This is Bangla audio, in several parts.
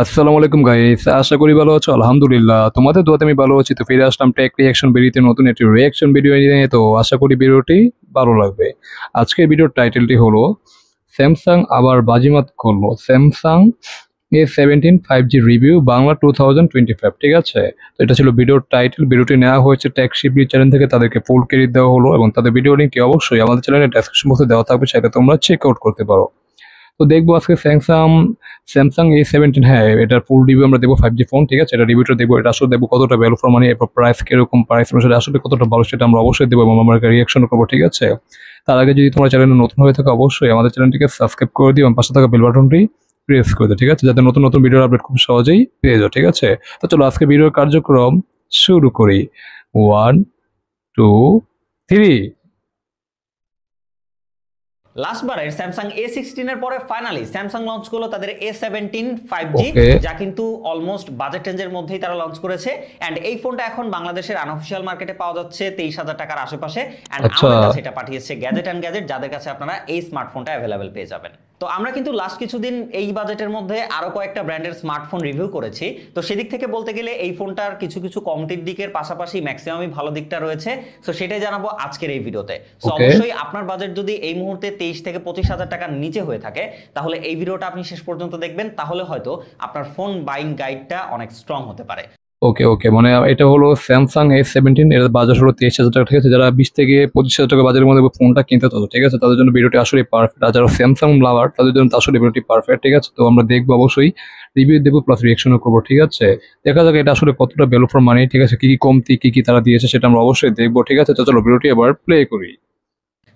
আসসালামু আলাইকুম গাইস, আশা করি ভালো আছো। আলহামদুলিল্লাহ, তোমাদের দোয়াতে আমি ভালো আছি। তো ফিরে আসলাম টেক রিয়াকশন ভিডিওতে, নতুন একটি রিয়াকশন ভিডিও নিয়ে। তো আশা করি ভিডিওটি ভালো লাগবে। আজকের ভিডিওর টাইটেলটি হলো স্যামসাং আবার বাজিমাত করলো, Samsung A17 5G review Bangla 2025। ঠিক আছে, তো এটা ছিল ভিডিওর টাইটেল। ভিডিওটি নেওয়া হয়েছে টেকশিপলি চ্যানেল থেকে, তাদেরকে ফুল ক্রেডিট দেওয়া হলো এবং তাদের ভিডিও লিঙ্কটি অবশ্যই আমাদের চ্যানেলের ডেসক্রিপশন বক্সে দেওয়া থাকবে, সেটা তোমরা চেক আউট করতে পারো। তো দেখবো আজকে স্যামসাং স্যামসাং A17, হ্যাঁ এটার ফুল রিভিউ আমরা দেবো। 5G ফোন, ঠিক আছে, এটা রিভিউটা দেখবো। এটা আসলে দেখবো কতটা ভ্যালু ফর মানি, এরপর প্রাইস কিরকম, প্রাইস অনুসারে আসলে কতটা ভালো সেটা আমরা অবশ্যই দেবো এবং আমরা রিয়াকশন করবো। ঠিক আছে, তার আগে যদি তোমার চ্যানেলে নতুন হয়ে থাকে অবশ্যই আমাদের চ্যানেলটিকে সাবস্ক্রাইব করে দিও এবং পাশে থাকা বেল বাটনটি প্রেস করে দিও। ঠিক আছে, যাতে নতুন নতুন ভিডিওর আপডেট খুব সহজেই পেয়ে যাও। ঠিক আছে, তো চলো আজকে ভিডিওর কার্যক্রম শুরু করি। 1 2 3। লাস্টবারের স্যামসাং A16 এর পরে ফাইনালি স্যামসাং লঞ্চ করলো তাদের A17 5G, ওকে, যা কিন্তু অলমোস্ট বাজেট রেঞ্জের মধ্যেই তারা লঞ্চ করেছে। এন্ড এই ফোনটা এখন বাংলাদেশের আনঅফিশিয়াল মার্কেটে পাওয়া যাচ্ছে 23,000 টাকার আশেপাশে। এন্ড আচ্ছা, আমাদের কাছে এটা পাঠিয়েছে গ্যাজেট অ্যান্ড গ্যাজেট, যাদের কাছে আপনারা এই স্মার্টফোনটা অ্যাভেলেবেল পেয়ে যাবেন। তো আমরা কিন্তু লাস্ট কিছুদিন এই বাজেটের মধ্যে আরো কয়েকটা ব্র্যান্ডের স্মার্টফোন রিভিউ করেছি। তো সেদিক থেকে বলতে গেলে এই ফোনটার কিছু কিছু কমতির দিকের পাশাপাশি ম্যাক্সিমামই ভালো দিকটা রয়েছে। সো সেটাই জানাবো আজকের এই ভিডিওতে। সো ওকে, অবশ্যই আপনার বাজেট যদি এই মুহূর্তে 23 থেকে 25,000 টাকার নিচে হয়ে থাকে, তাহলে এই ভিডিওটা আপনি শেষ পর্যন্ত দেখবেন, তাহলে হয়তো আপনার ফোন বাইং গাইডটা অনেক স্ট্রং হতে পারে। ওকে, ওকে, মানে এটা হলো স্যামসাং A17, এর বাজার হলো 23,000 টাকা। ঠিক আছে, যারা 20 থেকে 25,000 টাকা বাজারের মধ্যে ফোনটা কিনতে চাও, ঠিক আছে, তাদের জন্য ভিডিওটি আসলে পারফেক্ট। আর যারা স্যামসাং লাভার তাদের জন্য আসলে ভিডিওটি পারফেক্ট। ঠিক আছে, তো আমরা দেখবো অবশ্যই, রিভিউ দেবো প্লাস রিয়েকশনও করবো। ঠিক আছে, দেখা যাক এটা আসলে কতটা ভ্যালু ফর মানি। ঠিক আছে, কি কি কমতি, কি কি তারা দিয়েছে সেটা আমরা অবশ্যই দেখবো। ঠিক আছে, তো চলো ভিডিওটি এবার প্লে করি।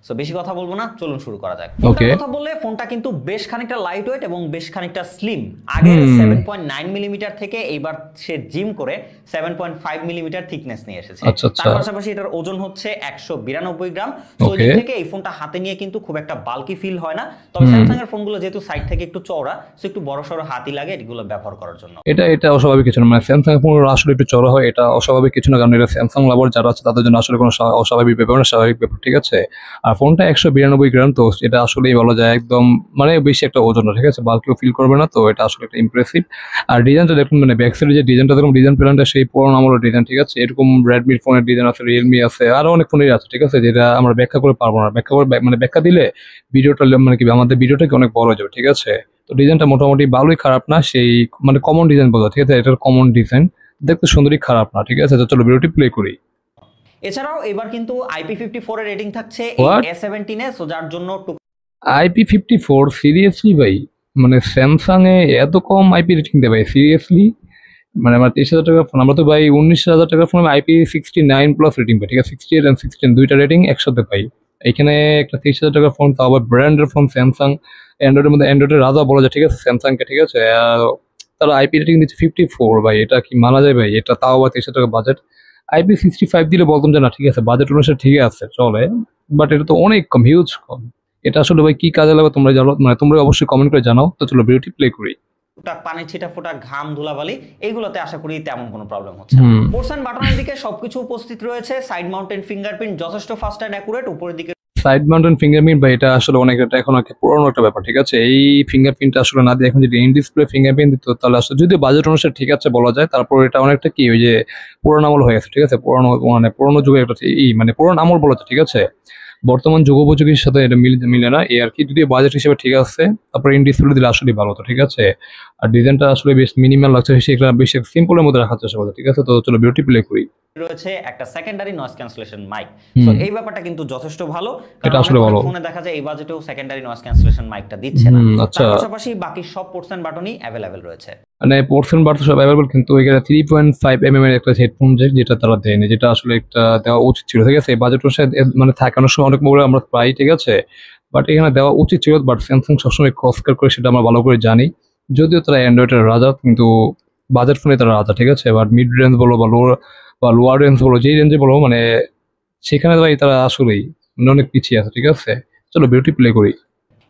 সো বেশি কথা বলবো না, চলুন শুরু করা যাক। ফোনটার ওকে, কথা বললে ফোনটা কিন্তু বেশ খানিকটা লাইট ওয়েট এবং বেশ খানিকটা স্লিম। আগের 7.9 মিলিমিটার থেকে এইবার সে জিম করে 7.5 মিলিমিটার থিকনেস নিয়ে এসেছে। আচ্ছা, তার আচ্ছা, পাশাপাশি এটার ওজন হচ্ছে 192 গ্রাম। সো ওকে, এই থেকে এই ফোনটা হাতে নিয়ে কিন্তু খুব একটা বাল্কি ফিল হয় না। তবে স্যামসাং এর ফোনগুলো যেহেতু সাইড থেকে একটু চওড়া, সো একটু বড় সড়ো হাতই লাগে এগুলো ব্যবহার করার জন্য। এটা এটা অস্বাভাবিক কিছু না, মানে স্যামসাং ফোন আসলে একটু চড়া হয়, এটা অস্বাভাবিক কিছু না, কারণ এটা স্যামসাং লাভার যারা আছে তাদের জন্য আসলে কোনো অস্বাভাবিক ব্যাপার না, স্বাভাবিক ব্যাপার। ঠিক আছে, আর ফোনটা 192 গ্রাম, তো এটা আসলেই বলা যায় একদম মানে বেশি একটা ওজন না। ঠিক আছে, বাল্কেও ফিল করবে না, তো এটা আসলে একটা ইমপ্রেসিভ। আর ডিজাইনটা দেখুন, মানে ব্যাক সাইডে যে ডিজাইনটা দেখুন, ডিজাইন প্ল্যানটা সেই পুরোনো আমলের ডিজাইন। ঠিক আছে, এরকম রেডমির ফোনের ডিজাইন আছে, রিয়েলমি আছে, আরো অনেক ফোনের আছে। ঠিক আছে, যেটা আমরা ব্যাখ্যা করে পারবো না, ব্যাখ্যা করে মানে ব্যাখ্যা দিলে ভিডিওটা মানে কি আমাদের ভিডিওটাকে অনেক বড় হয়ে যাবে। ঠিক আছে, তো ডিজাইনটা মোটামুটি ভালোই, খারাপ না, সেই মানে কমন ডিজাইন বলা যায়। ঠিক আছে, এটার কমন ডিজাইন দেখতে সুন্দরই, খারাপ না। ঠিক আছে, তো চলো ভিডিওটি প্লে করি। এছাড়াও এবার কিন্তু IP54 এর রেটিং থাকছে এই হোয়াট, A17 এ, সো যার জন্য IP54? সিরিয়াসলি ভাই, মানে স্যামসাং এ এত কম আইপি রেটিং দেয় ভাই? সিরিয়াসলি, মানে আমার 23,000 টাকার ফোন, আমরা তো ভাই 19,000 টাকার ফোন IP69 প্লাস রেটিং পাই। ঠিক আছে, 68 এন্ড 16 দুইটা রেটিং একসাথে পাই। এখানে একটা 23,000 টাকার ফোন, তাও আবার ব্র্যান্ডের ফোন, স্যামসাং অ্যান্ড্রয়েডের মধ্যে অ্যান্ড্রয়েডের রাজা বলা যায়। ঠিক আছে, স্যামসাংকে। ঠিক আছে, তারা আইপি রেটিং দিচ্ছে 54 ভাই, এটা কি মানা যায় ভাই? এটা তাও আবার 23,000 টাকা বাজেট। IP65 দিলে বলতাম যে না ঠিক আছে, বাজেট অনুসারে ঠিক আছে, চলে, বাট এটা তো অনেক কম, হিউজ কম। এটা আসলে ভাই কি কাজে লাগবে তোমরা জানো, মানে তোমরা অবশ্যই কমেন্ট করে জানাও। তো চলো ভিডিওটি প্লে করি। টুকটাক পানি ছিটা ফোটা ঘাম ধুলাবালি এইগুলোতে আশা করি তেমন কোনো প্রবলেম হচ্ছে না। হুম, পোর্টস এন্ড বাটনের দিকে সবকিছু উপস্থিত রয়েছে। সাইড মাউন্টেন ফিঙ্গারপ্রিন্ট যথেষ্ট ফাস্ট এন্ড অ্যাকুরেট। উপরের দিকে সাইড মাউন্টেন ফিঙ্গারপ্রিন্ট বা এটা আসলে অনেক, এটা এখন একটা পুরোনো একটা ব্যাপার। ঠিক আছে, এই ফিঙ্গারপ্রিন্টটা আসলে না দিয়ে এখন যদি ইন ডিসপ্লে ফিঙ্গারপ্রিন্ট দিত তাহলে আসলে যদি বাজেট অনুসারে ঠিক আছে বলা যায়, তারপর এটা অনেকটা কি ওই যে পুরোনো আমল হয়ে গেছে। ঠিক আছে, পুরোনো মানে পুরোনো যুগের একটা মানে পুরোনো আমল বলা যায়। ঠিক আছে, বর্তমান যুগোপযোগীর সাথে এটা মিলে না, এই আর কি। যদি বাজেট হিসেবে ঠিক আছে, তারপর ইন ডিসপ্লে দিলে আসলে ভালো হতো। ঠিক আছে, আর ডিজাইনটা আসলে বেশ মিনিমাল লাগছে, সেটা বেশি সিম্পলের মধ্যে রাখার চেষ্টা করছে। ঠিক আছে, তো চলো বিউটি প্লে করি। রয়েছে একটা সেকেন্ডারি নয়েজ ক্যান্সেলেশন মাইক। হুম, সো এই ব্যাপারটা কিন্তু যথেষ্ট ভালো, কারণ এটা অনেক আসলে ভালো। অনেক ফোনে দেখা যায় এই বাজেটেও সেকেন্ডারি নয়েজ ক্যান্সেলেশন মাইকটা দিচ্ছে না। হুম, আচ্ছা, তার পাশাপাশি বাকি সব পোর্টস এন্ড বাটনই অ্যাভেলেবেল রয়েছে। মানে পোর্টস বার তো সব অ্যাভেলেবল, কিন্তু এখানে 3.5 এর একটা হেডফোন জ্যাক যেটা তারা দেয়নি, যেটা আসলে একটা দেওয়া উচিত ছিল। ঠিক আছে, বাজেট অনুসারে মানে থাকানোর সময় অনেক মোবাইল আমরা পাই। ঠিক আছে, বাট এখানে দেওয়া উচিত ছিল, বাট স্যামসাং সবসময় কস্কার করে সেটা আমরা ভালো করে জানি। যদিও তারা অ্যান্ড্রয়েডের রাজা, কিন্তু বাজেট ফোনে তারা রাজা। ঠিক আছে, বাট মিড রেঞ্জ বলো বা লোয়ার রেঞ্জ বলো, যেই রেঞ্জে বলো, মানে সেখানে ভাই তারা আসলেই মানে অনেক পিছিয়ে আছে। ঠিক আছে, চলো বিউটি প্লে করি।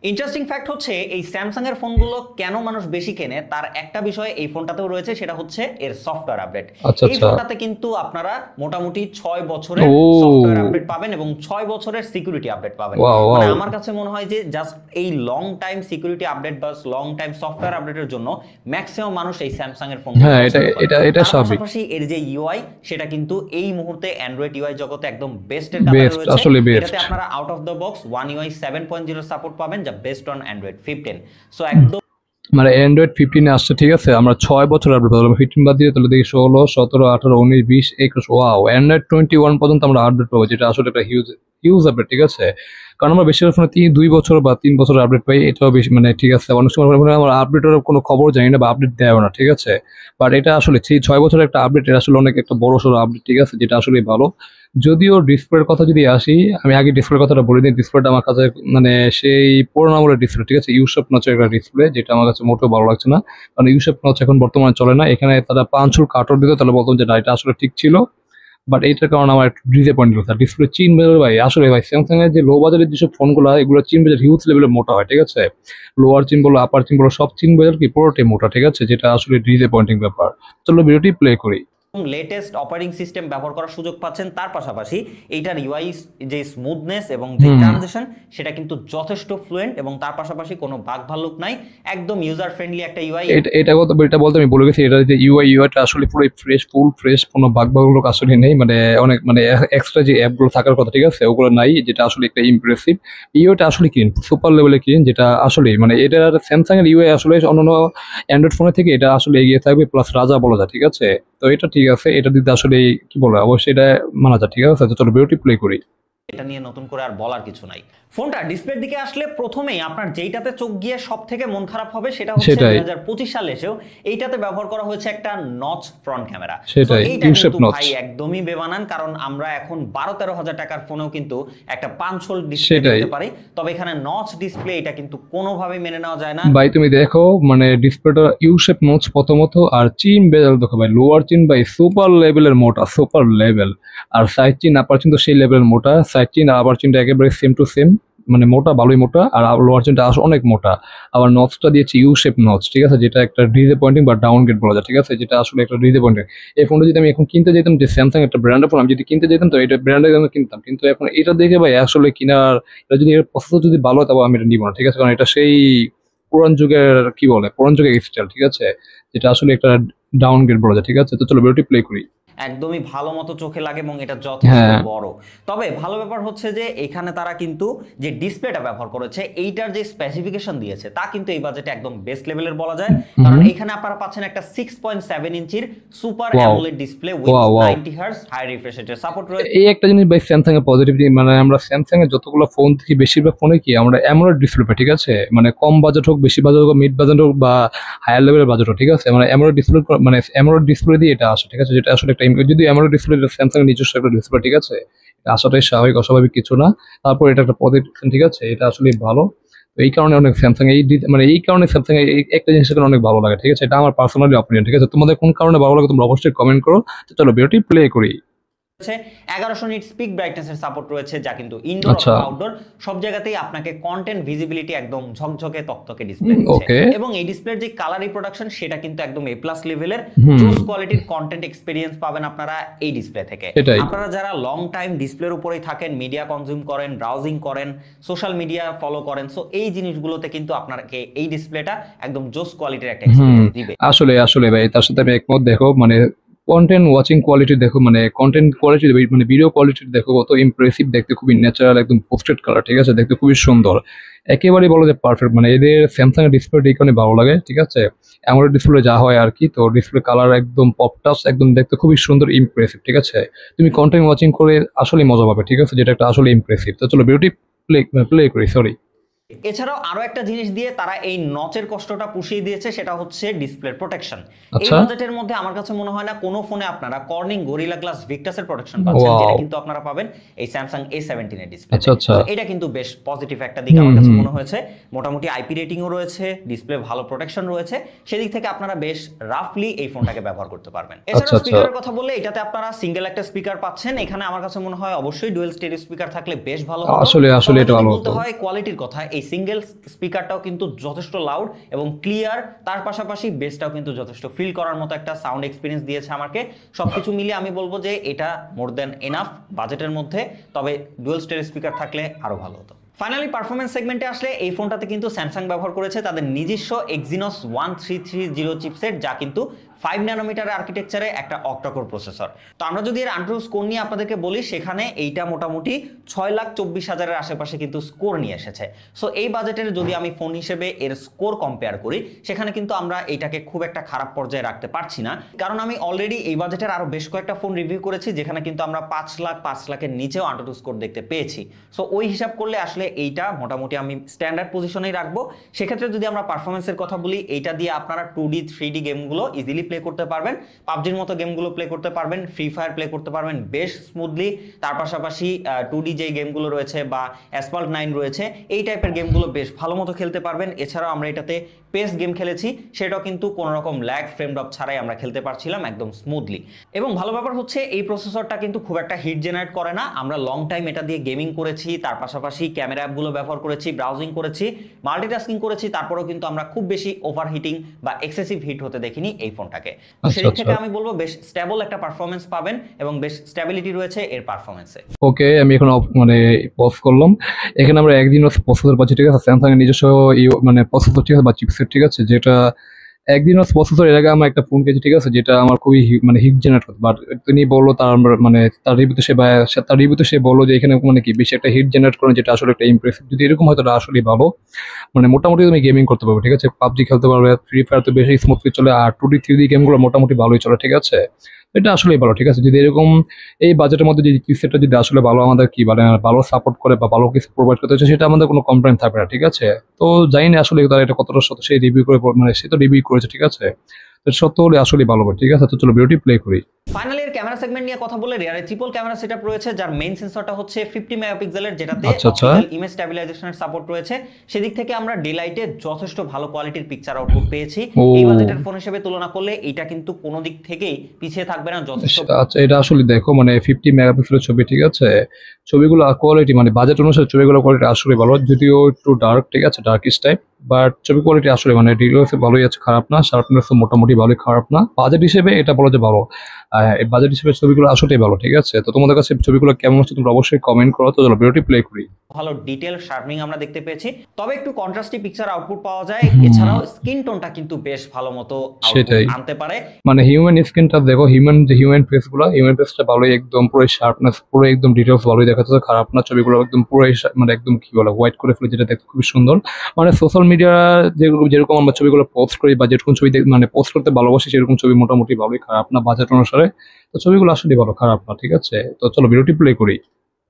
ইন্টারেস্টিং ফ্যাক্ট হচ্ছে এই স্যামসাং এর ফোনগুলো কেন মানুষ বেশি কেনে তার একটা বিষয় এই ফোনটাতেও রয়েছে, সেটা হচ্ছে এর সফটওয়্যার আপডেট। আচ্ছা এই আচ্ছা। ফোনটাতে কিন্তু আপনারা মোটামুটি 6 বছরের ও সফটওয়্যার আপডেট পাবেন এবং 6 বছরের সিকিউরিটি আপডেট পাবেন। ওয়াও মানে ওয়াও। আমার কাছে মনে হয় যে জাস্ট এই লং টাইম সিকিউরিটি আপডেট বা লং টাইম সফটওয়্যার আপডেটের জন্য ম্যাক্সিমাম মানুষ এই স্যামসাং এর ফোন হ্যাঁ এটা তার স্বাভাবিক। পাশাপাশি এর যে ইউআই সেটা কিন্তু এই মুহূর্তে অ্যান্ড্রয়েড ইউআই জগতে একদম বেস্টের কাতারে বেস্ট, রয়েছে। আসলে বেস্ট। এটাতে আপনারা out of the box one UI 7.0 support পাবেন, যা বেস্ট অন অ্যান্ড্রয়েড 15। সো একদম মানে অ্যান্ড্রয়েড 15 আসছে, ঠিক আছে, আমরা 6 বছর আপডেট পাবো। 15 বাদ দিয়ে তাহলে দেখি 16, 17, 18, 19, 20, 21, ওয়াও, অ্যান্ড্রয়েড 21 পর্যন্ত আমরা আপডেট পাবো, যেটা আসলে একটা হিউজ হিউজ আপডেট, ঠিক আছে। কারণ আমরা বেশিরভাগ ফোনে 2 বছর বা 3 বছর আপডেট পাই, এটাও বেশি, মানে ঠিক আছে। অনেক সময় ফোনে আমরা আপডেটের কোনো খবর জানি না বা আপডেট দেয় না, ঠিক আছে। বাট এটা আসলে 6 বছরের একটা আপডেট, এটা আসলে অনেক একটা বড় সড়ো আপডেট, ঠিক আছে, যেটা আসলে ভালো। যদিও ডিসপ্লের কথা যদি আসি, আমি আগে ডিসপ্লের কথাটা বলে দিই। ডিসপ্লেটা আমার কাছে মানে সেই পুরোনো আমলের ডিসপ্লে, ঠিক আছে, ইউসেপ নচের একটা ডিসপ্লে, যেটা আমার কাছে মোটেও ভালো লাগছে না। কারণ ইউসেপ নচ এখন বর্তমানে চলে না। এখানে তারা পাঁচুর কাটর দিত, তাহলে বলতাম যে না, এটা আসলে ঠিক ছিল। বাট এইটার কারণে আমার একটু ডিসঅ্যাপয়েন্ট হলো। ডিসপ্লে চিন বাজার ভাই, আসলে ভাই স্যামসাং এর যে লো বাজারের যেসব ফোনগুলো, এগুলো চিন বাজার হিউজ লেভেলের মোটা হয়, ঠিক আছে। লোয়ার চিন বলো, আপার চিন বলো, সব চিন বাজার কি পুরোটাই মোটা, ঠিক আছে, যেটা আসলে ডিসঅ্যাপয়েন্টিং ব্যাপার। চলো ভিডিওটি প্লে করি। লেটেস্ট অপারেটিং সিস্টেম ব্যবহার করার সুযোগ পাচ্ছেন। তার পাশাপাশি এইটার ইউআই যে স্মুথনেস এবং যে ট্রানজিশন সেটা কিন্তু যথেষ্ট ফ্লুয়েন্ট, এবং তার পাশাপাশি কোনো বাগ ভাল্লুক নাই, একদম ইউজার ফ্রেন্ডলি একটা ইউআই। এটা বলতে আমি বলে গেছি, এটা যে ইউআইটা আসলে পুরো ফ্রেশ, ফুল ফ্রেশ, কোনো বাগগুলো আসলে নেই। মানে অনেক মানে এক্সট্রা যে অ্যাপগুলো থাকার কথা, ঠিক আছে, ওগুলো নাই, যেটা আসলে একটা ইমপ্রেসিভ। ইউআইটা আসলে ক্লিন, সুপার লেভেলে ক্লিন, যেটা আসলে মানে এটা স্যামসাং এর ইউআই আসলে অন্যান্য অ্যান্ড্রয়েড ফোনের থেকে এটা আসলে এগিয়ে থাকবে, প্লাস রাজা বলা যায়, ঠিক আছে। তো এটা ঠিক আছে, এটা দিতে আসলে কি বলে, অবশ্যই এটা মানা যায়, ঠিক আছে। তো চলো ভিডিওটি প্লে করি। এটা নিয়ে নতুন করে আর বলার কিছু নাই। ফোনটা ডিসপ্লের দিকে আসলে প্রথমেই আপনার যেইটাতে চোখ গিয়ে সব থেকে মন খারাপ হবে সেটা হচ্ছে সেটাই 2025 সালে এসেও এইটাতে ব্যবহার করা হয়েছে একটা নচ ফ্রন্ট ক্যামেরা। সেটাই, এইটা ইউসেপ কিন্তু নচ। ভাই একদমই বেমানান, কারণ আমরা এখন 12-13 হাজার টাকার ফোনেও কিন্তু একটা পাঁচ হোল ডিসপ্লে সেটাই দেখতে পারি, তবে এখানে নচ ডিসপ্লে এটা কিন্তু কোনোভাবেই মেনে নেওয়া যায় না। ভাই তুমি দেখো, মানে ডিসপ্লেটা ইউশেপ নোটস প্রথমত, আর চিন বেজেল দেখো ভাই, লোয়ার চিন ভাই সুপার লেভেলের মোটা, সুপার লেভেল। আর সাইড চিন আপার চিন তো সেই লেভেলের মোটা, সাইড চিন আর আপার চিনটা একেবারে সেম টু সেম, মানে মোটা, ভালোই মোটা। আর লোয়ার চিনটা আসলে অনেক মোটা। আবার নচটা দিয়েছে ইউশেপ নচ, ঠিক আছে, যেটা একটা ডিসঅ্যাপয়েন্টিং বা ডাউনগ্রেড বলা যায়, ঠিক আছে, যেটা আসলে একটা ডিসঅ্যাপয়েন্টিং। এই ফোনটা যদি আমি এখন কিনতে যেতাম, যে স্যামসাং একটা ব্র্যান্ডের ফোন আমি যদি কিনতে যেতাম, তো এটা ব্র্যান্ডের আমি কিনতাম, কিন্তু এখন এটা দেখে ভাই আসলে কিনার, এটা যদি এর প্রসেসর যদি ভালো হয় তবে আমি এটা নিব না, ঠিক আছে। কারণ এটা সেই পুরান যুগের কি বলে, পুরান যুগের স্টাইল, ঠিক আছে, যেটা আসলে একটা ডাউনগ্রেড বলা যায়, ঠিক আছে। তো চলো ভিডিওটি প্লে করি। একদমই ভালো মতো চোখে লাগে এবং এটা যথেষ্ট হ্যাঁ বড়। তবে ভালো ব্যাপার হচ্ছে যে এখানে তারা কিন্তু যে ডিসপ্লেটা ব্যবহার করেছে, এইটার যে স্পেসিফিকেশন দিয়েছে তা কিন্তু এই বাজেটে একদম বেস্ট লেভেলের বলা যায়। কারণ এখানে আপনারা পাচ্ছেন একটা 6.7 ইঞ্চির super AMOLED display with 90 hertz high refresh রেটের সাপোর্ট রয়েছে। এই একটা জিনিস ভাই স্যামসাং এর পজিটিভিটি, মানে আমরা স্যামসাং এর যতগুলো ফোন দেখি বেশিরভাগ ফোনে কি আমরা অ্যামোলেড ডিসপ্লে পাই, ঠিক আছে, মানে কম বাজেট হোক, বেশি বাজেট হোক, মিড বাজেট হোক বা হায়ার লেভেলের বাজেট হোক, ঠিক আছে, মানে অ্যামোলেড ডিসপ্লে, মানে অ্যামোলেড ডিসপ্লে দিয়ে এটা আসে, ঠিক আছে, যেটা আসলে একটা যদি অ্যামোলেড ডিসপ্লে, স্যামসাং এর নিজস্ব একটা ডিসপ্লে, ঠিক আছে, এটা আসাটাই স্বাভাবিক, অস্বাভাবিক কিছু না। তারপর এটা একটা পজিটিভ, ঠিক আছে, এটা আসলে ভালো। তো এই কারণে অনেক স্যামসাং মানে এই কারণে স্যামসাং এই একটা জিনিসের কারণে অনেক ভালো লাগে, ঠিক আছে, এটা আমার পার্সোনালি অপিনিয়ন, ঠিক আছে। তোমাদের কোন কারণে ভালো লাগে তোমরা অবশ্যই কমেন্ট করো। তো চলো ভিডিওটি প্লে করি। 1100 নিট স্পিক ব্রাইটনেসের সাপোর্ট রয়েছে, যা কিন্তু ইনডোর অথবা আউটডোর সব জায়গাতেই আপনাকে কন্টেন্ট ভিজিবিলিটি একদম ঝকঝকে তকতকে ডিসপ্লে দিচ্ছে। এবং এই ডিসপ্লের যে কালার রিপ্রোডাকশন সেটা কিন্তু একদম এ প্লাস লেভেলের, জোস কোয়ালিটির কন্টেন্ট এক্সপেরিয়েন্স পাবেন আপনারা এই ডিসপ্লে থেকে। আপনারা যারা লং টাইম ডিসপ্লের উপরেই থাকেন, মিডিয়া কনজিউম করেন, ব্রাউজিং করেন, সোশ্যাল মিডিয়া ফলো করেন, সো এই জিনিসগুলোতে কিন্তু আপনাকে এই ডিসপ্লেটা একদম জোস কোয়ালিটির একটা এক্সপেরিয়েন্স দিবে। আসলে ভাই তার সাথে আমি একমত। দেখো মানে কন্টেন্ট ওয়াচিং কোয়ালিটি দেখো, মানে কন্টেন্ট কোয়ালিটি, মানে ভিডিও কোয়ালিটি দেখো কত ইমপ্রেসিভ দেখতে, খুবই ন্যাচারাল, একদম পোস্টেড কালার, ঠিক আছে, দেখতে খুবই সুন্দর, একেবারেই বলো যে পারফেক্ট। মানে এদের স্যামসাং এর ডিসপ্লে এই কারণে ভালো লাগে, ঠিক আছে, আমার ডিসপ্লে যা হয় আর কি। তো ডিসপ্লে কালার একদম পপ টাচ, একদম দেখতে খুবই সুন্দর, ইমপ্রেসিভ, ঠিক আছে। তুমি কন্টেন্ট ওয়াচিং করে আসলে মজা পাবে, ঠিক আছে, যেটা একটা আসলে ইমপ্রেসিভ। তো চলো ভিডিওটি প্লে করি, সরি। এছাড়াও আরো একটা জিনিস দিয়ে তারা এই নচের কষ্টটা পুষিয়ে দিয়েছে, সেটা হচ্ছে ডিসপ্লে প্রোটেকশন। এই বাজেটের মধ্যে আমার কাছে মনে হয় না কোনো ফোনে আপনারা কর্নিং গরিলা গ্লাস ভিক্টাসের প্রোটেকশন পাচ্ছেন, যেটা কিন্তু আপনারা পাবেন এই স্যামসাং A17 এর ডিসপ্লে। এটা কিন্তু বেশ পজিটিভ একটা দিক আমার কাছে মনে হয়েছে। মোটামুটি আইপি রেটিংও রয়েছে, ডিসপ্লে ভালো প্রোটেকশন রয়েছে, সেদিক থেকে আপনারা বেশ রাফলি এই ফোনটাকে ব্যবহার করতে পারবেন। এছাড়াও স্পিকারের কথা বললে এটাতে আপনারা সিঙ্গেল একটা স্পিকার পাচ্ছেন। এখানে আমার কাছে মনে হয় অবশ্যই ডুয়াল স্টেরিও স্পিকার থাকলে বেশ ভালো হতো। আসলে এটা ভালো হতো। বলতে হয় কোয়ালিটির কথা, এই এই সিঙ্গেল স্পিকারটাও কিন্তু যথেষ্ট লাউড এবং ক্লিয়ার, তার পাশাপাশি বেসটাও কিন্তু যথেষ্ট ফিল করার মতো একটা সাউন্ড এক্সপিরিয়েন্স দিয়েছে আমাকে। সবকিছু মিলিয়ে আমি বলবো যে এটা মোর দ্যান এনাফ বাজেটের মধ্যে, তবে ডুয়াল স্টেরিও স্পিকার থাকলে আরো ভালো হতো। ফাইনালি পারফরমেন্স সেগমেন্টে আসলে এই ফোনটাতে কিন্তু স্যামসাং ব্যবহার করেছে তাদের নিজস্ব এক্সিনোস 1330 চিপসেট, যা কিন্তু 5 ন্যানোমিটার আর্কিটেকচারে একটা অক্টাকোর প্রসেসর। তো আমরা যদি এর আন্ডারু স্কোর নিয়ে আপনাদেরকে বলি, সেখানে এইটা মোটামুটি 6,24,000-এর আশেপাশে কিন্তু স্কোর নিয়ে এসেছে। সো এই বাজেটের যদি আমি ফোন হিসেবে এর স্কোর কম্পেয়ার করি, সেখানে কিন্তু আমরা এইটাকে খুব একটা খারাপ পর্যায়ে রাখতে পারছি না, কারণ আমি অলরেডি এই বাজেটের আরো বেশ কয়েকটা ফোন রিভিউ করেছি যেখানে কিন্তু আমরা 5 লাখের নিচেও আন্ডারু স্কোর দেখতে পেয়েছি। সো ওই হিসাব করলে আসলে এইটা মোটামুটি আমি স্ট্যান্ডার্ড পজিশনেই রাখবো। সেক্ষেত্রে যদি আমরা পারফরমেন্সের কথা বলি, এইটা দিয়ে আপনারা 2D 3D গেমগুলো ইজিলি প্লে করতে পারবেন, পাবজির মতো গেমগুলো প্লে করতে পারবেন, ফ্রি ফায়ার প্লে করতে পারবেন বেশ স্মুথলি। তার পাশাপাশি 2D যে গেমগুলো রয়েছে বা অ্যাসফল্ট 9 রয়েছে, এই টাইপের গেমগুলো বেশ ভালো মতো খেলতে পারবেন। এছাড়াও আমরা এটাতে পেস গেম খেলেছি, সেটাও কিন্তু কোনো রকম ল্যাগ ফ্রেম ড্রপ ছাড়াই আমরা খেলতে পারছিলাম একদম স্মুথলি। এবং ভালো ব্যাপার হচ্ছে এই প্রসেসরটা কিন্তু খুব একটা হিট জেনারেট করে না। আমরা লং টাইম এটা দিয়ে গেমিং করেছি, তার পাশাপাশি ক্যামেরা অ্যাপগুলো ব্যবহার করেছি, ব্রাউজিং করেছি, মাল্টিটাস্কিং করেছি, তারপরেও কিন্তু আমরা খুব বেশি ওভারহিটিং বা এক্সেসিভ হিট হতে দেখিনি এই ফোনটাকে। সেই থেকে আমি বলবো বেশ স্টেবল একটা পারফরমেন্স পাবেন এবং বেশ স্টেবিলিটি রয়েছে এর পারফরমেন্সে। ওকে, আমি এখন মানে পজ করলাম। এখানে আমরা একদিনও প্রসেসর পাচ্ছি, ঠিক আছে, স্যামসাং এর নিজস্ব মানে প্রসেসর, ঠিক আছে, বা চিপসেট, ঠিক আছে, যেটা একদিনও প্রসেসর। এর আগে আমার একটা ফোন কিনেছি, ঠিক আছে, যেটা আমার খুবই মানে হিট জেনারেট করতো, বাট তিনি বললো তার মানে তার রিভিউতে সে বললো যে এখানে মানে কি বেশি একটা হিট জেনারেট করে, যেটা আসলে একটা ইমপ্রেসিভ। যদি এরকম হয়তো আসলেই ভালো, মানে মোটামুটি তুমি গেমিং করতে পারবে, ঠিক আছে, পাবজি খেলতে পারবে, ফ্রি ফায়ার তো বেশি স্মুথলি চলে, আর 2D 3D গেমগুলো মোটামুটি ভালোই চলে, ঠিক আছে। এটা আসলেই ভালো, ঠিক আছে। যদি এরকম এই বাজেটের মধ্যে যদি চিপসেটটা যদি আসলে ভালো আমাদের কি মানে ভালো সাপোর্ট করে বা ভালো কিছু প্রোভাইড করতে হচ্ছে, সেটা আমাদের কোনো কমপ্লেন থাকবে না, ঠিক আছে। তো জানি না আসলে তারা এটা কতটা সত্য, সেই রিভিউ করে মানে সে তো রিভিউ করেছে, ঠিক আছে, তো সত্য হলে আসলেই ভালো হবে, ঠিক আছে। তো চলো ভিডিওটি প্লে করি। ফাইনালি এর ক্যামেরা সেগমেন্ট নিয়ে কথা বলে, রিয়ারে ট্রিপল ক্যামেরা সেটআপ রয়েছে, যার মেইন সেন্সরটা হচ্ছে 50 মেগাপিক্সেলের, যেটাতে অপটিক্যাল ইমেজ স্ট্যাবিলাইজেশনের সাপোর্ট রয়েছে। সেদিক থেকে আমরা ডে লাইটে যথেষ্ট ভালো কোয়ালিটির পিকচার আউটপুট পেয়েছি। এই বাজেটের ফোন হিসেবে তুলনা করলে এটা কিন্তু কোনো দিক থেকেই পিছিয়ে থাকবে না, যথেষ্ট। আচ্ছা, এটা আসলে দেখো মানে 50 মেগাপিক্সেলের ছবি, ঠিক আছে, ছবিগুলো কোয়ালিটি মানে বাজেট অনুসারে ছবিগুলো কোয়ালিটি আসলে ভালো, যদিও একটু ডার্ক, ঠিক আছে, ডার্কিশ টাইপ, বাট ছবি কোয়ালিটি আসলে মানে ডিটেলসে ভালোই আছে, খারাপ না। শার্পনেস মোটামুটি ভালোই, খারাপ না। বাজেট হিসেবে এটা বলা যে ভালো, বাজেট হিসেবে ছবিগুলো আসলেই ভালো, ঠিক আছে। তো তোমাদের কাছে ছবিগুলো কেমন হচ্ছে তোমরা অবশ্যই কমেন্ট করো। তো চলো ভিডিওটি প্লে করি। ভালো ডিটেল শার্পনিং আমরা দেখতে পেয়েছি, তবে একটু কন্ট্রাস্টি পিকচার আউটপুট পাওয়া যায়। এছাড়াও স্কিন টোনটা কিন্তু বেশ ভালো মতো সেটাই আনতে পারে। মানে হিউম্যান স্কিনটা দেখো, হিউম্যান ফেসগুলো, হিউম্যান ফেসটা ভালোই, একদম পুরো শার্পনেস, পুরো একদম ডিটেলস ভালোই দেখা যাচ্ছে, খারাপ না। ছবিগুলো একদম পুরো মানে একদম কি বলে হোয়াইট করে ফেলে, যেটা দেখতে খুবই সুন্দর। মানে সোশ্যাল মিডিয়া যেরকম আমরা ছবিগুলো পোস্ট করি বা যেরকম ছবি মানে পোস্ট করতে ভালোবাসি, সেরকম ছবি মোটামুটি ভালোই, খারাপ না বাজেট অনুসারে। তো ছবিগুলো আসলে ভালো, খারাপ না, ঠিক আছে। তো চলো ভিডিওটি প্লে করি।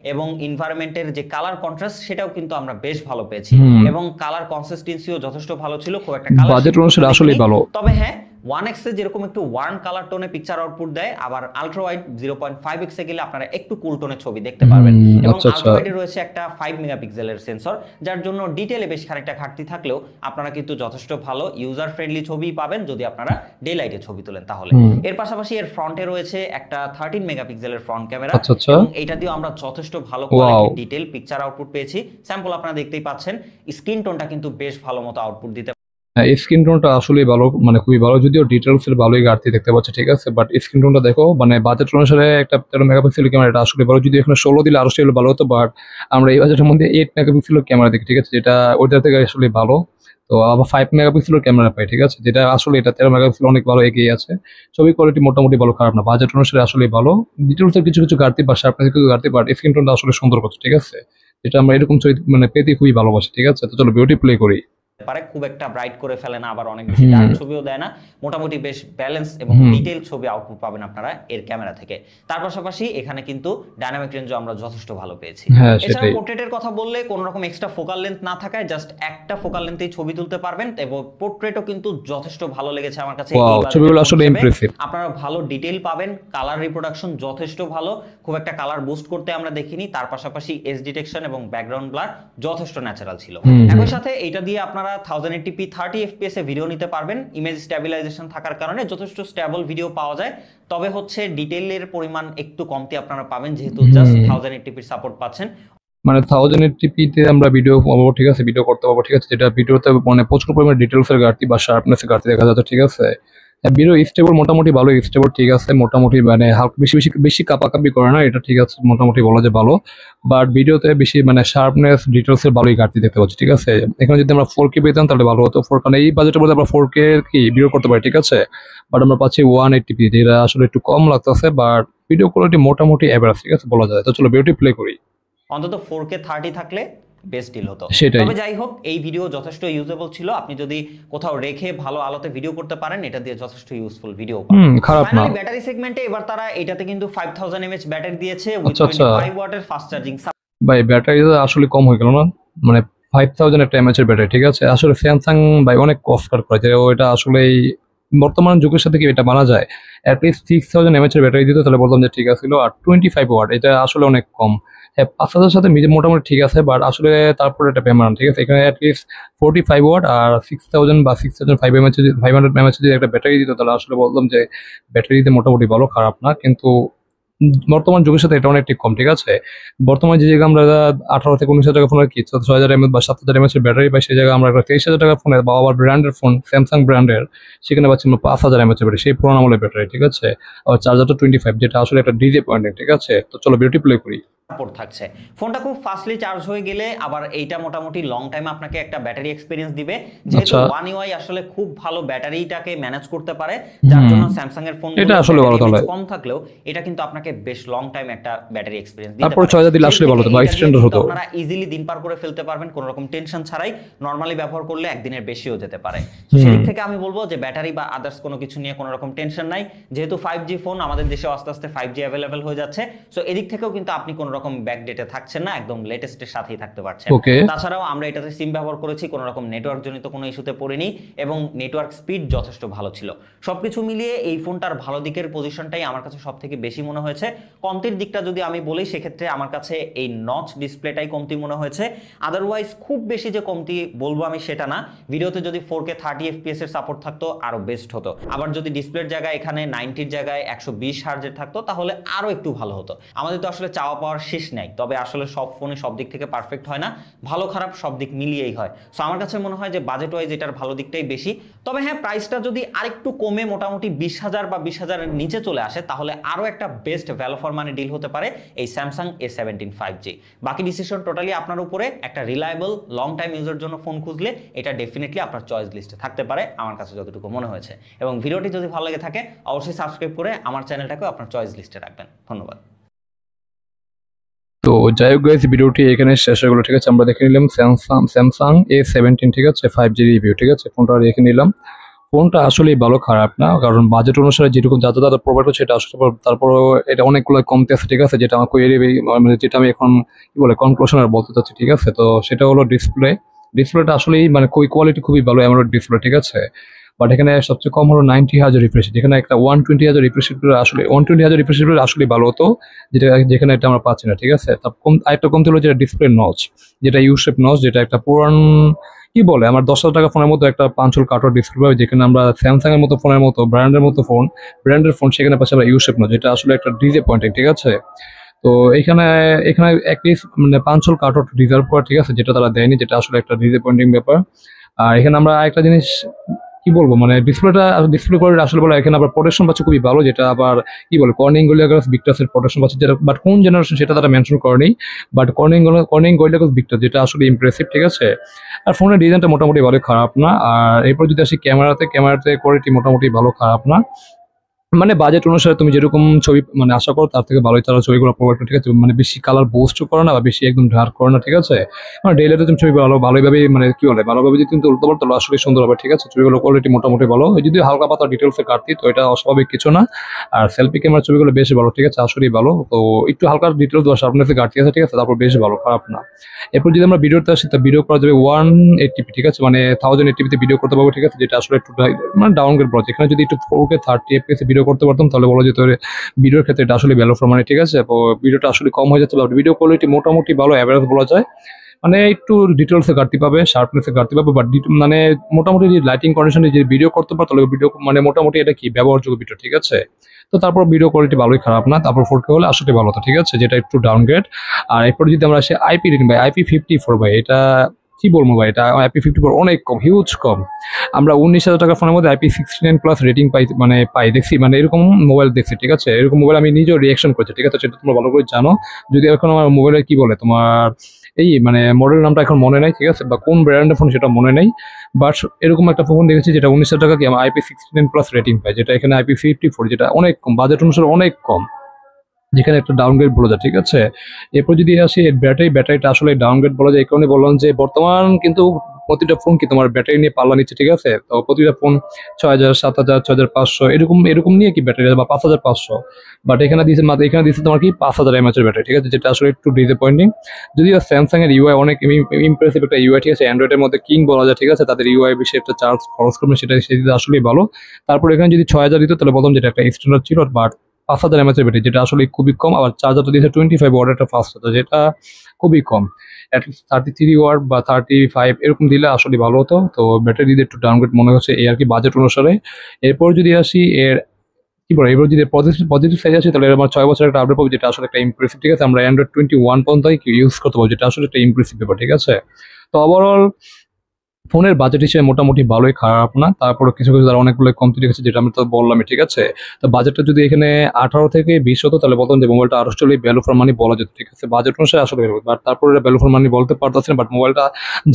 এবং এনভায়রনমেন্টের যে কালার কন্ট্রাস্ট, সেটাও কিন্তু আমরা বেশ ভালো পেয়েছি এবং কালার কনসিস্টেন্সিও যথেষ্ট ভালো ছিল, খুব একটা কালার বাজেট অনুসারে আসলেই ভালো। তবে হ্যাঁ, 1x এ যেরকম একটু ওয়ার্ম কালার টোনে পিকচার আউটপুট দেয়, আবার আলট্রা ওয়াইড 0.5x এ গেলে আপনারা একটু কুল টোনে ছবি দেখতে পারবেন। এবং আলট্রা ওয়াইডে রয়েছে একটা 5 মেগাপিক্সেলের সেন্সর, যার জন্য ডিটেইলে বেশ খানিকটা ঘাটতি থাকলেও আপনারা কিন্তু যথেষ্ট ভালো ইউজার ফ্রেন্ডলি ছবি পাবেন যদি আপনারা ডে লাইটে ছবি তোলেন তাহলে। এর পাশাপাশি এর ফ্রন্টে রয়েছে একটা 13 মেগাপিক্সেলের ফ্রন্ট ক্যামেরা, এবং এটা দিয়েও আমরা যথেষ্ট ভালো কোয়ালিটির ডিটেইল পিকচার আউটপুট পেয়েছি। স্যাম্পল আপনারা দেখতেই পাচ্ছেন, স্ক্রিন টোনটা কিন্তু বেশ ভালো মতো আউটপুট দিতে। স্ক্রিন টোনটা আসলে ভালো, মানে খুবই ভালো, যদিও ডিটেলস এর ভালোই ঘাটতি দেখতে পাচ্ছি, ঠিক আছে, বাট স্ক্রিন টোনটা দেখো, মানে বাজেট অনুসারে একটা 13 মেগাপিক্সেল ক্যামেরা এটা আসলে ভালো। যদি এখানে 16 দিলে আরো সেগুলো ভালো হতো, বাট আমরা এই বাজেটের মধ্যে 8 মেগাপিক্সেলের ক্যামেরা দেখি, ঠিক আছে, যেটা ওইটা থেকে আসলে ভালো। তো আবার 5 মেগাপিক্সেলের ক্যামেরা পাই, ঠিক আছে, যেটা আসলে এটা 13 মেগাপিক্সেল অনেক ভালো এগিয়ে আছে। ছবি কোয়ালিটি মোটামুটি ভালো, খারাপ না, বাজেট অনুসারে আসলে ভালো। ডিটেলস এর কিছু কিছু ঘাটতি বা শার্পনেস কিছু ঘাটতি, বাট স্ক্রিন টোনটা আসলে সুন্দর করছে, ঠিক আছে, যেটা আমরা এরকম ছবি মানে পেতে খুবই ভালোবাসি, ঠিক আছে। তো চলো ভিডিওটি প্লে করি। পারে খুব একটা ব্রাইট করে ফেলে না, আবার অনেক বেশি ডার্ক ছবিও দেয় না, মোটামুটি বেশ ব্যালেন্স এবং ডিটেইল ছবি আউটপুট পাবেন আপনারা এর ক্যামেরা থেকে। তার পাশাপাশি এখানে কিন্তু ডাইনামিক রেঞ্জও আমরা যথেষ্ট ভালো পেয়েছি। এছাড়া পোর্ট্রেটের কথা বললে কোনো রকম এক্সট্রা ফোকাল লেন্থ না থাকায় জাস্ট একটা ফোকাল লেন্থেই ছবি তুলতে পারবেন, এবং পোর্ট্রেটও কিন্তু যথেষ্ট ভালো লেগেছে আমার কাছে। ছবিগুলো আসলে ইমপ্রেসিভ, আপনারা ভালো ডিটেইল পাবেন, কালার রিপ্রোডাকশন যথেষ্ট ভালো, খুব একটা কালার বুস্ট করতে আমরা দেখিনি। তার পাশাপাশি এজ ডিটেকশন এবং ব্যাকগ্রাউন্ড ব্লার যথেষ্ট ন্যাচারাল ছিল। একই সাথে এটা দিয়ে আপনারা 1080p 30 fps এ ভিডিও নিতে পারবেন। ইমেজ স্ট্যাবিলাইজেশন থাকার কারণে যথেষ্ট স্টেবল ভিডিও পাওয়া যায়, তবে হচ্ছে ডিটেইলের পরিমাণ একটু কমতি আপনারা পাবেন, যেহেতু জাস্ট 1080p সাপোর্ট পাচ্ছেন। মানে 1080p-তে আমরা ভিডিও পাবো, ঠিক আছে, ভিডিও করতে পারবো, ঠিক আছে, যেটা ভিডিওতে মানে প্রচুর পরিমাণে ডিটেলসের ঘাটতি বা শার্পনেসের ঘাটতি দেখা যাচ্ছে, ঠিক আছে। ভিডিও স্টেবল মোটামুটি ভালো, স্টেবল ঠিক আছে মোটামুটি, মানে হালকা বেশি বেশি বেশি কাঁপাকাঁপি করে না, এটা ঠিক আছে, মোটামুটি বলা যায় ভালো। বাট ভিডিওতে বেশি মানে শার্পনেস ডিটেলসের ভালোই ঘাটতি দেখতে পাচ্ছি, ঠিক আছে। এখানে যদি আমরা 4K পেতাম তাহলে ভালো হতো, কারণ এই বাজেটের মধ্যে আমরা 4K কি ভিডিও করতে পারি, ঠিক আছে। বাট আমরা পাচ্ছি 180p, যেটা আসলে একটু কম লাগতেছে, বাট ভিডিও কোয়ালিটি মোটামুটি এভারেজ, ঠিক আছে বলা যায়। তো চলো ভিডিওটি প্লে করি। অন্তত 4K 30 থাকলে বেস্ট ডিল হতো। সেটাই। তবে যাই হোক, এই ভিডিও যথেষ্ট ইউজেবল ছিল। আপনি যদি কোথাও রেখে ভালো আলোতে ভিডিও করতে পারেন, এটা দিয়ে যথেষ্ট ইউজফুল ভিডিও পাবেন। খারাপ না। ফাইনালি ব্যাটারি সেগমেন্টে এবার তারা এটাতে কিন্তু 5000 mAh ব্যাটারি দিয়েছে উইথ আচ্ছা আচ্ছা 25 ওয়াটের ফাস্ট চার্জিং। ভাই, ব্যাটারি আসলে কম হয়ে গেল না? মানে 5000 একটা এমএচ এর ব্যাটারি, ঠিক আছে। আসলে স্যামসাং ভাই অনেক কষ্ট করে যে এটা আসলেই বর্তমান যুগের সাথে কি এটা মানা যায়। অ্যাটলিস্ট 6000 এমএচ এর ব্যাটারি দিত তাহলে বলতাম যে ঠিক আছে। আর 25 ওয়াট এটা আসলে অনেক কম। হ্যাঁ, 5000 সাথে মোটামুটি ঠিক আছে, বাট আসলে তারপরে এটা পেমান, ঠিক আছে। এখানে অ্যাটলিস্ট 45 ওয়াট আর 6000 বা 6005 এমএচ 500 এমএচ যদি একটা ব্যাটারি দিত তাহলে আসলে বলতাম যে ব্যাটারিতে মোটামুটি ভালো, খারাপ না। কিন্তু বর্তমান যুগের সাথে এটা অনেকটি কম, ঠিক আছে। বর্তমানে যে জায়গায় আমরা 18 থেকে 19 হাজার টাকা ফোনের কি 6000 এমএচ বা 7000 এমএচ এর ব্যাটারি পাই, সেই জায়গায় আমরা একটা 23,000 টাকা ফোনে বা আবার ব্র্যান্ডের ফোন স্যামসাং ব্র্যান্ডের, সেখানে পাচ্ছি আমরা 5000 এমএচ এর ব্যাটারি, সেই পুরোনো আমলের ব্যাটারি, ঠিক আছে। আর চার্জারটা 25, যেটা আসলে একটা ডিজে পয়েন্ট, ঠিক আছে। তো চলো ভিডিওটি প্লে করি। সাপোর্ট থাকছে। ফোনটা খুব ফাস্টলি চার্জ হয়ে গেলে আবার এইটা মোটামুটি লং টাইম আপনাকে একটা ব্যাটারি এক্সপিরিয়েন্স দিবে, যেহেতু One UI আসলে খুব ভালো ব্যাটারিটাকে ম্যানেজ করতে পারে, যার জন্য স্যামসাং এর ফোন এটা আসলে ভালো তাহলে কম থাকলেও এটা কিন্তু আপনাকে বেশ লং টাইম একটা ব্যাটারি এক্সপিরিয়েন্স দিতে তারপর পারে। 6000 দিলে আসলে ভালো হতো বা স্ট্যান্ডার্ড হতো। আপনারা ইজিলি দিন পার করে ফেলতে পারবেন কোনো রকম টেনশন ছাড়াই। নরমালি ব্যবহার করলে একদিনের বেশিও যেতে পারে। সেই দিক থেকে আমি বলবো যে ব্যাটারি বা আদার্স কোনো কিছু নিয়ে কোনো রকম টেনশন নাই, যেহেতু 5G ফোন আমাদের দেশে আস্তে আস্তে 5G অ্যাভেলেবেল হয়ে যাচ্ছে। সো এদিক থেকেও কিন্তু আপনি কোনো রকম ব্যাকডেটে থাকছেন না, একদম লেটেস্টের সাথেই থাকতে পারছেন। তাছাড়াও আমরা এটাতে সিম ব্যবহার করেছি, কোনো রকম নেটওয়ার্ক জনিত কোনো ইস্যুতে পড়িনি এবং নেটওয়ার্ক স্পিড যথেষ্ট ভালো ছিল। সবকিছু মিলিয়ে এই ফোনটার ভালো দিকের পজিশনটাই আমার কাছে সবথেকে বেশি মনে হয়েছে। কমতির দিকটা যদি আমি বলি, সেক্ষেত্রে আমার কাছে এই নচ ডিসপ্লেটাই কমতি মনে হয়েছে। আদারওয়াইজ খুব বেশি যে কমতি বলবো আমি সেটা না। ভিডিওতে যদি 4K 30 FPS এর সাপোর্ট থাকতো আরো বেস্ট হতো। আবার যদি ডিসপ্লের জায়গায় এখানে 90 জায়গায় 120 হার্জের থাকতো তাহলে আরো একটু ভালো হতো। আমাদের তো আসলে চাওয়া পাওয়ার শেষ নাই, তবে আসলে সব ফোনে সব দিক থেকে পারফেক্ট হয় না, ভালো খারাপ সব দিক মিলিয়েই হয়। সো আমার কাছে মনে হয় যে বাজেট ওয়াইজ এটার ভালো দিকটাই বেশি। তবে হ্যাঁ, প্রাইসটা যদি আরেকটু কমে মোটামুটি 20,000 বা 20,000 এর নিচে চলে আসে তাহলে আরো একটা best value for money deal হতে পারে এই স্যামসাং A17 5G। বাকি ডিসিশন টোটালি আপনার উপরে। একটা রিলায়েবল লং টাইম ইউজের জন্য ফোন খুঁজলে এটা ডেফিনেটলি আপনার চয়েস লিস্টে থাকতে পারে, আমার কাছে যতটুকু মনে হয়েছে। এবং ভিডিওটি যদি ভালো লেগে থাকে অবশ্যই সাবস্ক্রাইব করে আমার চ্যানেলটাকেও আপনার চয়েস লিস্টে রাখবেন। ধন্যবাদ। তো যাই হোক গাইস, ভিডিওটি এখানে শেষ হয়ে গেল, ঠিক আছে। আমরা দেখে নিলাম স্যামসাং A17, ঠিক আছে, 5G রিভিউ, ঠিক আছে। ফোনটা দেখে নিলাম। ফোনটা আসলেই ভালো, খারাপ না, কারণ বাজেট অনুসারে যেরকম যা যা প্রোভাইড করছে এটা আসলে, তারপরও এটা অনেকগুলো কমতে আছে, ঠিক আছে। যেটা আমার মানে যেটা আমি এখন কি বলে কনক্লুশন আর বলতে চাচ্ছি, ঠিক আছে। তো সেটা হলো ডিসপ্লেটা আসলেই মানে কোয়ালিটি খুবই ভালো, অ্যামোলেড ডিসপ্লে, ঠিক আছে। বাট এখানে সবচেয়ে কম হলো 90,000 রিফ্রেশ, যেখানে একটা 120,000 রিফ্রেশ আসলে 120,000 রিফ্রেশ আসলে ভালো হতো, যেখানে এটা আমরা পাচ্ছি না, ঠিক আছে। আরেকটা কমতে হলো যেটা ডিসপ্লে নচ, যেটা ইউ শেপ নচ, যেটা একটা পুরান কি বলে আমার 10,000 টাকা ফোনের মতো একটা পাঞ্চল কাটোয়ার ডিসপ্লে পাবে, যেখানে আমরা স্যামসাং এর মতো ফোনের মতো ব্র্যান্ডের ফোন সেখানে পাচ্ছি আমরা ইউ শেপ নচ, যেটা আসলে একটা ডিসঅ্যাপয়েন্টিং, ঠিক আছে। তো এখানে অ্যাটলিস্ট মানে পাঞ্চল কাটোয়ার ডিজার্ভ করা, ঠিক আছে, যেটা তারা দেয়নি, যেটা আসলে একটা ডিসঅ্যাপয়েন্টিং ব্যাপার। আর এখানে আমরা আরেকটা জিনিস কি বলবো, মানে ডিসপ্লে কোয়ালিটি আসলে বলে এখানে আবার প্রোটেকশন পাচ্ছে খুবই ভালো, যেটা আবার কি বলে কর্নিং গরিলা গ্লাস ভিক্টাসের প্রোটেকশন পাচ্ছে, যেটা বাট কোন জেনারেশন সেটা তারা মেনশন করেনি, but Corning gorilla glass Victus, যেটা আসলে ইমপ্রেসিভ, ঠিক আছে। আর ফোনের ডিজাইনটা মোটামুটি ভালো, খারাপ না। আর এরপর যদি আসি ক্যামেরাতে কোয়ালিটি মোটামুটি ভালো, খারাপ না। মানে বাজেট অনুসারে তুমি যেরকম ছবি মানে আশা করো তার থেকে ভালোই তারা ছবিগুলো প্রোভাইড করে, ঠিক আছে। মানে বেশি কালার বুস্ট করে না বা বেশি একদম ডার্ক করে না, ঠিক আছে। মানে ডেইলিতে তুমি ছবি ভালোভাবে মানে কি বলে ভালোভাবে যদি তুমি তুলতে পারো তাহলে আসলে সুন্দর হবে, ঠিক আছে। ছবিগুলো কোয়ালিটি মোটামুটি ভালো, যদি হালকা পাতলা ডিটেলসে কাটতি তো এটা অস্বাভাবিক কিছু না। আর সেলফি ক্যামেরার ছবিগুলো বেশ ভালো, ঠিক আছে, আসলেই ভালো। তো একটু হালকা ডিটেলস বা শার্পনেসে ঘাটতি আছে, ঠিক আছে, তারপর বেশ ভালো, খারাপ না। এরপর যদি আমরা ভিডিওতে আসি তা ভিডিও করা যাবে 180p, ঠিক আছে, মানে 1080p-তে ভিডিও করতে পারবো, ঠিক আছে, যেটা আসলে একটু মানে ডাউনগ্রেড বলা যায়। এখানে যদি একটু 4K 30 fps ভিডিও করতে পারতাম তাহলে বলা যেত ভিডিওর ক্ষেত্রে এটা আসলে ভ্যালু ফর মানি, ঠিক আছে। ভিডিওটা আসলে কম হয়ে যাচ্ছে, ভিডিও কোয়ালিটি মোটামুটি ভালো, অ্যাভারেজ বলা যায়। মানে একটু ডিটেলসে ঘাটতি পাবে, শার্পনেসে ঘাটতি পাবে, বাট মানে মোটামুটি যে লাইটিং কন্ডিশনে যে ভিডিও করতে পারো তাহলে ভিডিও মানে মোটামুটি এটা কি ব্যবহারযোগ্য ভিডিও, ঠিক আছে। তো তারপর ভিডিও কোয়ালিটি ভালোই, খারাপ না। তারপর 4K হলে আসলে ভালো, তো ঠিক আছে, যেটা একটু ডাউনগ্রেড। আর এরপর যদি আমরা আসি আইপি রেটিং, ভাই IP54, ভাই এটা কি বলবো ভাই, এটা IP54 অনেক কম, হিউজ কম। আমরা 19,000 টাকা ফোনের মধ্যে IP69+ রেটিং পাই দেখছি, মানে এরকম মোবাইল দেখছি, ঠিক আছে। এরকম মোবাইল আমি নিজেও রিয়াকশন করছি, ঠিক আছে, সেটা তোমরা ভালো করে জানো। যদি এখন আমার মোবাইলের কি বলে তোমার এই মানে মডেল নামটা এখন মনে নাই, ঠিক আছে, বা কোন ব্র্যান্ডের ফোন সেটা মনে নেই, বাট এরকম একটা ফোন দেখেছি যেটা 19,000 টাকা কি আমার IP69+ রেটিং পায়, যেটা এখানে IP54, যেটা অনেক কম, বাজেট অনুসারে অনেক কম, যেখানে একটা ডাউনগ্রেড বলা যায়, ঠিক আছে। এরপর যদি আসি এর ব্যাটারিটা আসলে ডাউনগ্রেড বলা যায়, এই কারণে বললাম যে বর্তমান কিন্তু প্রতিটা ফোন কি তোমার ব্যাটারি নিয়ে পাল্লা নিচ্ছে, ঠিক আছে। তো প্রতিটা ফোন 6,000, 7,000, 6,500 এরকম নিয়ে কি ব্যাটারি, বা 5,500, বাট এখানে দিচ্ছে তোমার কি 5,000 mAh এর ব্যাটারি, ঠিক আছে, যেটা আসলে একটু ডিসঅ্যাপয়েন্টিং। যদিও স্যামসাং এর ইউআই অনেক ইমপ্রেসিভ একটা ইউআই, ঠিক আছে, অ্যান্ড্রয়েডের মধ্যে কিং বলা যায়, ঠিক আছে, তাদের ইউআই বেশি একটা চার্জ খরচ করবে সেটা আসলেই ভালো। তারপর এখানে যদি 6,000 দিত তাহলে বলতাম যেটা একটা স্ট্যান্ডার্ড ছিল, বাট 5,000 mAh এর ব্যাটারি, যেটা আসলে খুবই কম। আবার চার্জারটা দিয়েছে 25 ওয়াটের একটা ফাস্ট চার্জার, যেটা খুবই কম। অ্যাটলিস্ট 33 ওয়াট বা 35 এরকম দিলে আসলে ভালো হতো। তো ব্যাটারি দিতে একটু ডাউনগ্রেড মনে হচ্ছে এই আর কি, বাজেট অনুসারে। এরপর যদি আসি এর কি বলে, এবার যদি পজিটিভ সাইজ আছে তাহলে আমার 6 বছরের একটা আপডেট পাবো, যেটা আসলে একটা ইমপ্রেসিভ, ঠিক আছে। আমরা অ্যান্ড্রয়েড 21 পর্যন্ত ইউজ করতে পারবো, যেটা আসলে একটা ইমপ্রেসিভ ব্যাপার, ঠিক আছে। তো ওভারঅল ফোনের বাজেট হিসেবে মোটামুটি ভালোই, খারাপ না। তারপরে কিছু কিছু তারা অনেকগুলো কমতি রেখেছে, যেটা আমি তো বললামই, ঠিক আছে। তো বাজেটটা যদি এখানে 18 থেকে 20 হতো তাহলে বলতাম যে মোবাইলটা আরো চলে ভ্যালু ফর মানি বলা যেত, ঠিক আছে। বাজেট অনুসারে আসলে বাট তারপরে ভ্যালু ফর মানি বলতে পারতেছে না, বাট মোবাইলটা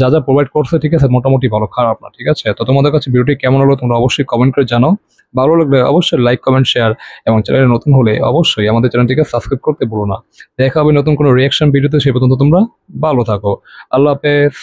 যা যা প্রোভাইড করছে, ঠিক আছে, মোটামুটি ভালো, খারাপ না, ঠিক আছে। তো তোমাদের কাছে ভিডিওটি কেমন হলো তোমরা অবশ্যই কমেন্ট করে জানাও। ভালো লাগলে অবশ্যই লাইক, কমেন্ট, শেয়ার, এবং চ্যানেলে নতুন হলে অবশ্যই আমাদের চ্যানেলটিকে সাবস্ক্রাইব করতে ভুলো না। দেখা হবে নতুন কোনো রিয়াকশন ভিডিওতে, সে পর্যন্ত তোমরা ভালো থাকো। আল্লাহ হাফেজ।